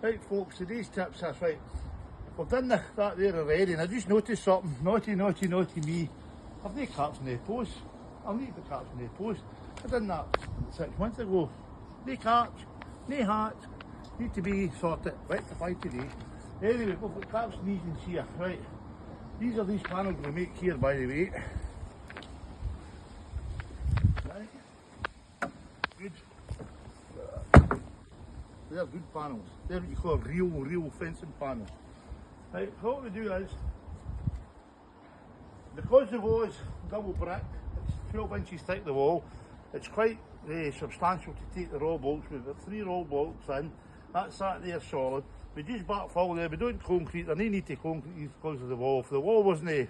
Right folks, today's tips, that's right. We've done that there already, and I just noticed something. Naughty me. I've no caps in the post. I'll need the caps in the post. I done that 6 months ago. No caps, no hats. Need to be sorted, rectified today. Anyway, we've got caps and these in here, right. These are these panels we make here, by the way. Right. Good. They're good panels. They're what you call real fencing panels. Right, so what we do is, because the wall is double brick, it's 12 inches thick the wall, it's quite substantial to take the raw bolts. We've got 3 raw bolts in, that's that there solid. We just backfill there, we don't concrete, there no need to concrete because of the wall. If the wall wasn't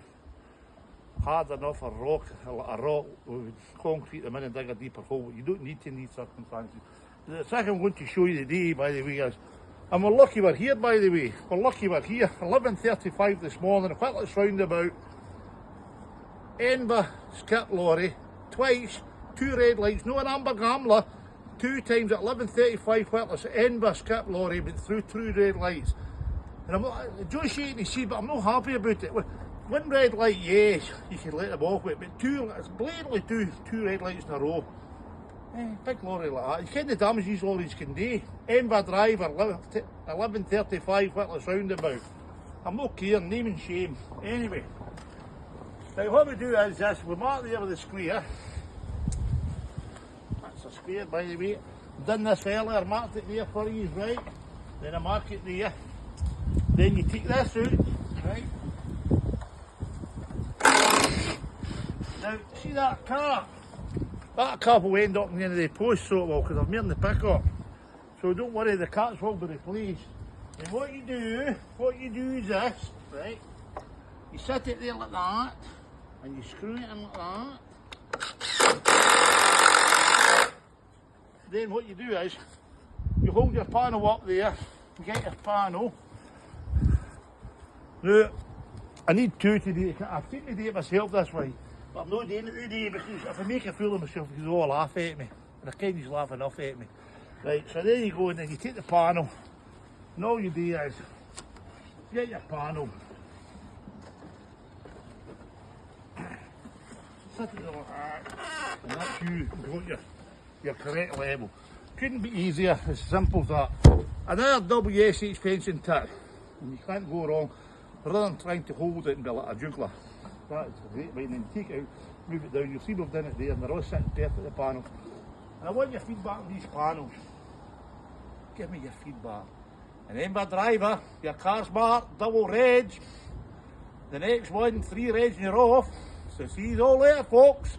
hard enough, a rock we would concrete them in and dig a deeper hole, but you don't need to in these circumstances. The second I'm going to show you today, by the way, is, and we're lucky we're here, by the way, we're lucky we're here, 11:35 this morning, a Whitless roundabout, Enba skip lorry, twice, 2 red lights, no an amber gambler, 2 times at 11:35 Whitless, Enba skip lorry, but through 2 red lights. And I'm just shaking to see, but I'm not happy about it. One red light, yes, you can let them off with, but 2, it's blatantly two red lights in a row. Big lorry like that. You can't the damage these lorries can do. Enba Drive, 11:35 Whitless roundabout. I'm not caring, name and shame. Anyway, now what we do is this, we mark there with the square. That's a square, by the way. Done this earlier, marked it there for you, right? Then I mark it there. Then you take this out, right? Now, see that car? That car will end up in the end of the post, so it will, because I've made the pick up. So don't worry, the cats will be replaced. And what you do is this, right? You set it there like that, and you screw it in like that. Then what you do is, you hold your panel up there, you get your panel. Now, I need 2 today. I've taken the day myself this way. But I'm not doing it today because if I make a fool of myself, you all laugh at me. And I can't just laugh enough at me. Right, so there you go, and then you take the panel. And all you do is, get your panel. Set it like that. And that's you got your correct level. Couldn't be easier, as simple as that. Another WSH fencing tip, and you can't go wrong, rather than trying to hold it and be like a juggler. That is a great way, and then take it out, move it down. You'll see we've done it there, and they're all sitting perfect at the panel. And I want your feedback on these panels. Give me your feedback. And then by driver, your car's marked double reg. The next one, 3 reg and you're off. So see you all later, folks.